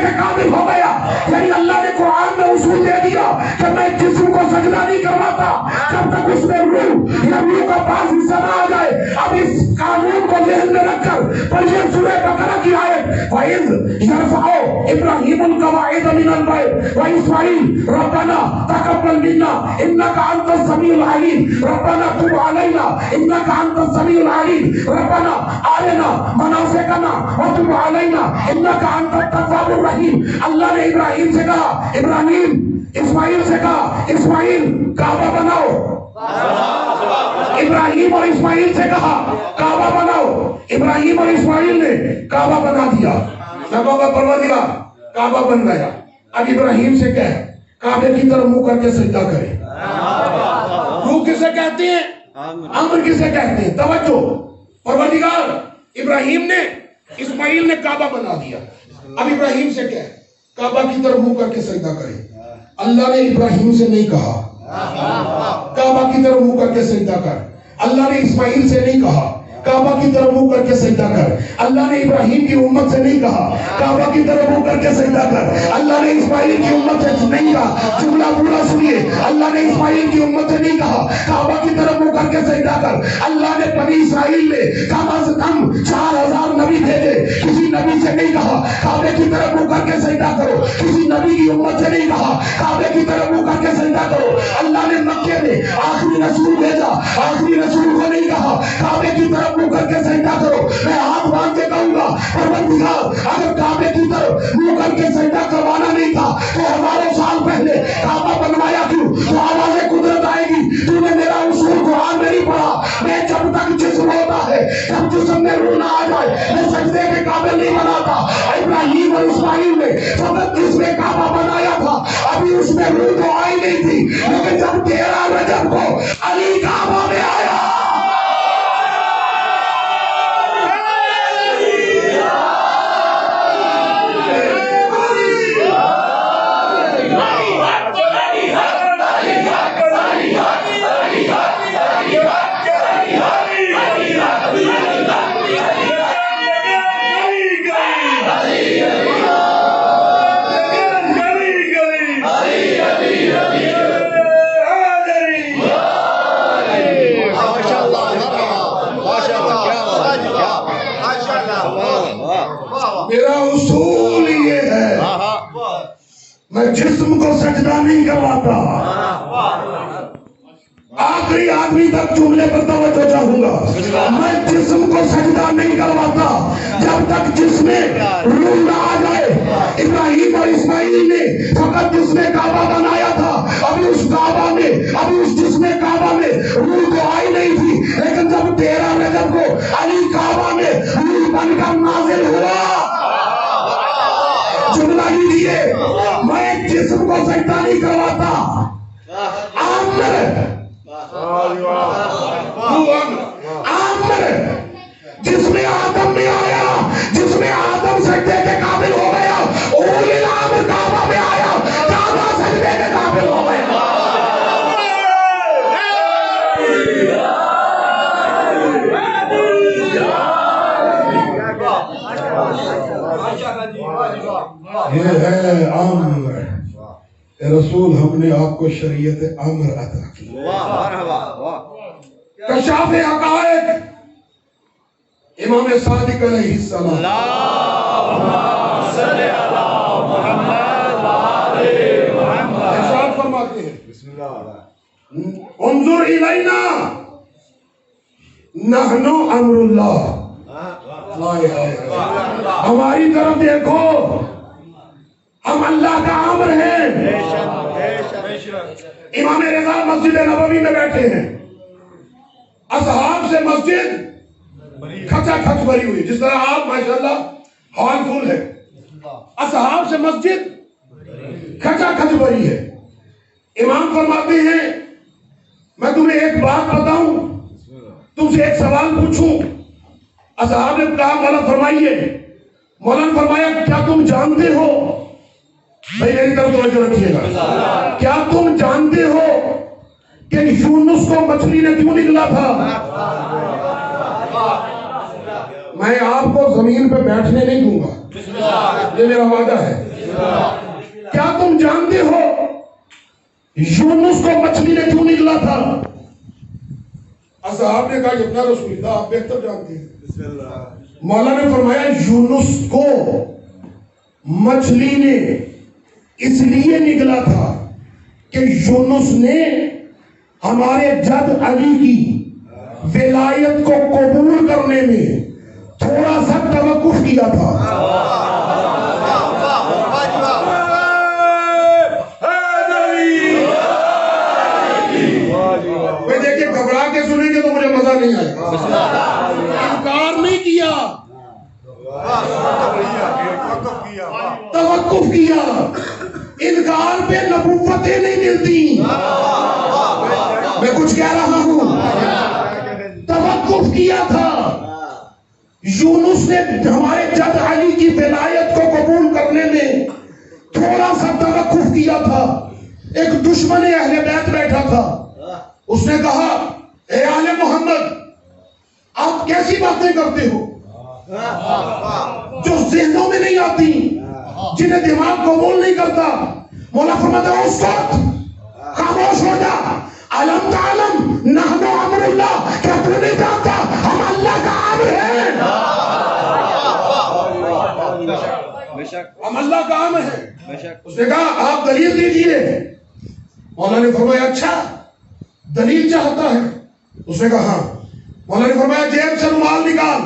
کے قابل ہو گیا. یعنی اللہ نے قرآن میں اصول دے دیا کہ میں جسم کو سجدہ نہیں کرواتا جب تک اس میں روح یا روح کا بعض حصہ نہ آ جائے. اب اس قانون کو ذہن میں رکھ کر پڑھیے سورہ بقرہ کی آیت. وَإِذْ يَرْفَعُ إِبْرَاهِيمُ الْقَوَاعِدَ مِنَ الْبَيْتِ وَإِسْمَاعِيلُ رَبَّنَا تَقَبَّلْ مِنَّا إِنَّكَ أَنْتَ السَّمِيعُ الْعَلِيمُ رَبَّنَا تُبْ عَلَيْنَا إِنَّكَ أَنْتَ السَّمِيعُ الْعَلِيمُ رَبَّنَا أَرِنَا مَنَاسِكَنَا وَتُبْ عَلَيْنَا إِنَّكَ أَنْتَ التَّوَّابُ الرَّحِيمُ. اللہ نے ابراہیم سے کہا ابراہیم, اسماعیل سے کہا اسماعیل کعبہ بناؤ. ابراہیم اور اسماعیل سے کہا کعبہ بناؤ. ابراہیم اور اسماعیل نے کعبہ بنا دیا. نبوت کا پروردگار کعبہ بن گیا. اب ابراہیم سے کہے کعبے کی طرف منہ کر کے سجدہ کرے. روح کسے کہتے ہیں؟ امر کسے کہتے ہیں؟ توجہ. پروردگار ابراہیم نے اسماعیل نے کعبہ بنا دیا. اب ابراہیم سے کہے کعبہ کی طرف منہ کر کے سجدہ کرے. اللہ نے ابراہیم سے نہیں کہا کعبہ کی طرف منہ کر کے سجدہ کر. اللہ نے اسماعیل سے نہیں کہا کعبہ کی طرف منہ کر کے سجدہ کر. اللہ نے ابراہیم کی امت سے نہیں کہا کعبہ کی طرف منہ کر کے سجدہ کر. اللہ نے اسماعیل کی امت سے نہیں کہا, جملہ پورا سنیے, اللہ نے اسماعیل کی امت سے نہیں کہا کعبہ کی طرف منہ کر کے سجدہ کر. اللہ نے بنی اسرائیل نے کم از کم 4000 نبی بھیجے, کسی نبی سے نہیں کہا کعبے کی طرف منہ کر کے سجدہ کرو. کسی نبی کی امت سے نہیں کہا کعبے کی طرف منہ کر کے سجدہ کرو. اللہ نے مکے میں آخری رسول بھیجا, آخری رسول کو نہیں کہا کعبے کی طرف منہ کر کے سجدہ کرو. میں ہاتھ باندھ کے کہوں گا پروردگار اگر کعبے کی طرف منہ کر کے سجدہ کروانا نہیں تھا تو ہزاروں سال پہلے کعبہ بنوایا کیوں؟ تو آواز قدرت آئے گی تو نے میرا اصول قرآن میں نہیں پڑھا. میں جب تک جسم ہوتا ہے جب جسم میں روح نہ آ جائے میں سجدے کے قابل نہیں بناتا. ابراہیم اور اسماعیل نے فقط اس میں کعبہ بنایا تھا, ابھی اس میں روح تو آئی نہیں تھی. لیکن جب 13 رجب کو علی کعبہ میں آیا میرا اصول یہ ہے میں جسم کو سجدہ نہیں کرواتا. آخری آدمی تک جملے پر توجہ چاہوں گا. میں جسم کو سجدہ نہیں کرواتا جب تک جس میں روح نہ آ جائے. ابراہیم اور اسماعیل نے فقط جس میں کعبہ بنایا تھا, ابھی اس کعبہ میں ابھی اس جس میں کعبہ میں روح تو آئی نہیں تھی. لیکن جب 13 رجب کو علی کعبہ میں روح بن کر نازل ہوا, جملہ لیجیے, میں جسم کو سجدہ نہیں کرواتا. آمر جس میں آدم میں آیا, جس میں آدم سجدے کے قابل ہو گیا, اولی الامر کعبہ میں آیا, کعبہ سجدے کے قابل ہو گیا. یہ ہے امر رسول, ہم نے آپ کو شریعت امر عطا کی. کشاف حقائق امام صادق علیہ السلام. اللہم صل علی محمد و آل محمد. ارشاد فرماتے ہیں بسم اللہ انظر الینا نحن امر اللہ. ہماری طرف دیکھو, ہم اللہ کا امر ہیں. امام رضا مسجد نبوی میں بیٹھے ہیں, اصحاب سے مسجد کھچا کھچ بھری ہوئی, جس طرح آپ ماشاءاللہ ہال فل ہے, اصحاب سے مسجد کھچا کھچ بھری ہے. امام فرماتے ہیں میں تمہیں ایک بات بتاؤں, تم سے ایک سوال پوچھوں. اصحاب نے کہا مولا فرمائیے. مولانا فرمایا کیا تم جانتے ہو, بھائی میری طرف توجہ رکھیے گا, کیا تم جانتے ہو کہ یونس کو مچھلی نے کیوں نگلا تھا؟ میں آپ کو زمین پہ بیٹھنے نہیں دوں گا, یہ میرا وعدہ ہے. کیا تم جانتے ہو یونس کو مچھلی نے کیوں نگلا تھا؟ اصحاب نے کہا کہ اپنا رسول اللہ آپ بہتر جانتے ہیں۔ مولا نے فرمایا یونس کو مچھلی نے اس لیے نگلا تھا کہ یونس نے ہمارے جد علی کی ولایت کو قبول کرنے میں تھوڑا سا توقف کیا تھا۔ میں دیکھیں گھبرا کے سنیں گے تو مجھے مزہ نہیں آئے گا۔ انکار نہیں کیا، توقف کیا۔ انکار پہ نبوتیں نہیں ملتی، میں کچھ کہہ رہا ہوں۔ توقف کیا تھا۔ یونس نے ہمارے جد علی کی ولایت کو قبول کرنے میں تھوڑا سا توقف کیا تھا۔ ایک دشمن اہل بیت بیٹھا تھا، اس نے کہا اے آل محمد آپ کیسی باتیں کرتے ہو جو ذہنوں میں نہیں آتی، جنہیں دماغ قبول نہیں کرتا۔ مولا فرماتا ہے اس وقت خاموش ہو جا، علم تعلم نحن امر اللہ، کیا تو نہیں جانتا ہم اللہ کا امر ہیں، ہم اللہ کا امر ہیں۔ اس نے کہا آپ دلیل دیجئے۔ مولا نے فرمایا اچھا دلیل چاہتا ہے؟ اس نے کہا ہاں۔ مولا نے فرمایا جیب سے رومال نکال۔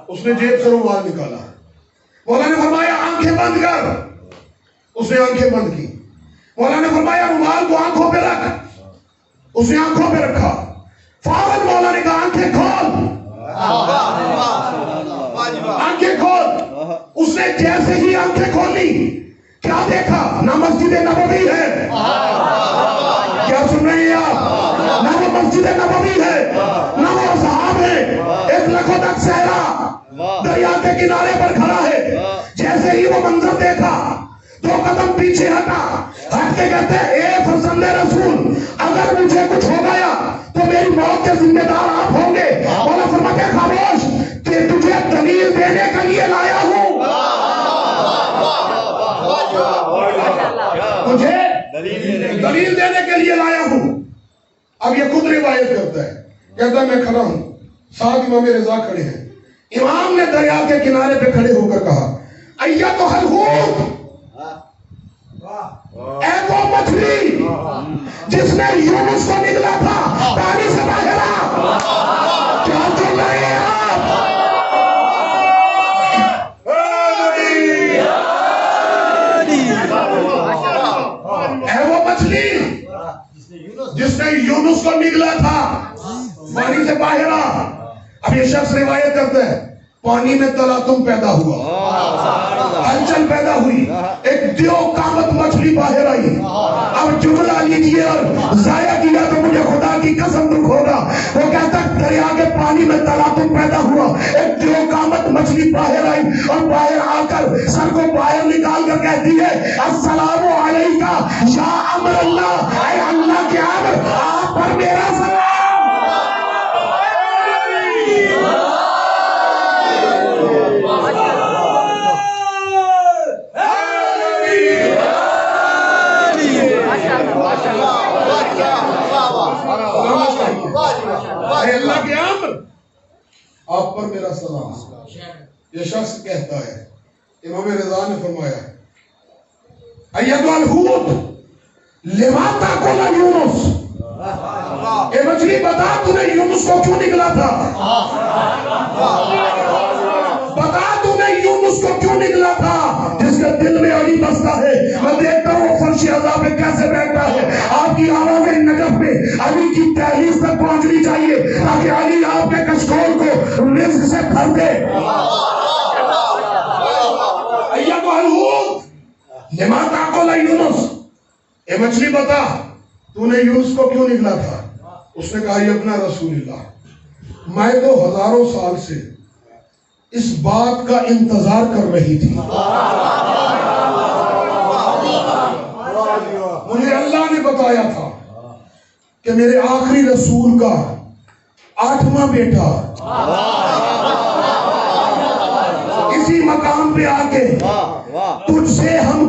اس نے جیب سے رومال نکالا۔ مولا نے فرمایا آنکھیں بند کر۔ اس نے آنکھیں بند کی۔ مولا نے فرمایا رومال کو آنکھوں پہ رکھ۔ اس نے آنکھوں پہ رکھا۔ فوراً مولا نے کہا آنکھیں کھول، آنکھیں کھول۔ اس نے جیسے ہی آنکھیں کھولی کیا دیکھا؟ نہ مسجد نبوی ہے، کیا سن رہے ہیں آپ؟ نہ وہ مسجد نبوی ہے، نہ وہ اصحاب ہے۔ ایک لکھوٹک صحرا دریا کے کنارے پر کھڑا ہے۔ جیسے ہی وہ منظر دیکھا دو قدم پیچھے ہٹا، ہٹ کے کہتے ہیں اے فرزند رسول اگر مجھے کچھ ہو گیا تو میری موت کے ذمہ دار آپ ہوں گے۔ مولا فرماتے ہیں خاموش، کہ تجھے دلیل دینے کے لیے لایا ہوں، مجھے دلیل دینے کے لیے لایا ہوں۔ اب یہ خود روایت کرتا ہے، کہتا ہے میں کھڑا ہوں، ساتھ امام رضا کھڑے ہیں۔ امام نے دریا کے کنارے پہ کھڑے ہو کر کہا ایتھا الحوت، اے وہ مچھلی جس نے یونس کو نگلا تھا پانی سے باہر آ۔ کیا سن رہے ہیں آپ؟ اے وہ مچھلی جس نے یونس کو نگلا تھا پانی سے باہر آ۔ اب یہ شخص روایت کرتا ہے پانی میں تلاطم پیدا ہوا، ہلچل پیدا ہوئی، ایک دیو قامت مچھلی باہر آئی۔ اب جملہ لیجئے اور ضائع کیا تو مجھے خدا کی قسم دکھ ہوگا۔ وہ کہتا ہے دریا کے پانی میں تلاطم پیدا ہوا، ایک دیو قامت مچھلی باہر آئی اور باہر آ کر سر کو باہر نکال کر کہتی ہے السلام علیکہ یا امر اللہ، اے اللہ کے امر آپ پر میرا سلام۔ اللہ کے امر آپ پر میرا سلام۔ یہ شخص کہتا ہے امام رضا نے فرمایا ایتھا الحوت لما تاکل یونس، اے مچھلی بتا تو نے یونس کو کیوں نگلا تھا، بتا تو نے یونس کو کیوں نگلا تھا جس کے دل میں علی بستا ہے۔ میں دیکھتا ہوں وہ فرش عذاب میں کیسے بیٹھتا ہے۔ آپ کی آواز نجف میں علی کی تحلیز تک پہنچنی چاہیے تاکہ علی آپ کے کشکول کو رزق سے بھر دے۔ ایتھا الحوت لما تاکل یونس، اے مچھلی بتا تو نے یونس کو کیوں نگلا تھا۔ اس نے کہا یہ اپنا رسول اللہ میں تو ہزاروں سال سے اس بات کا انتظار کر رہی تھی، مجھے اللہ نے بتایا تھا کہ میرے آخری رسول کا 8واں بیٹا اسی مقام پہ آ کے واہ واہ تجھ سے ہم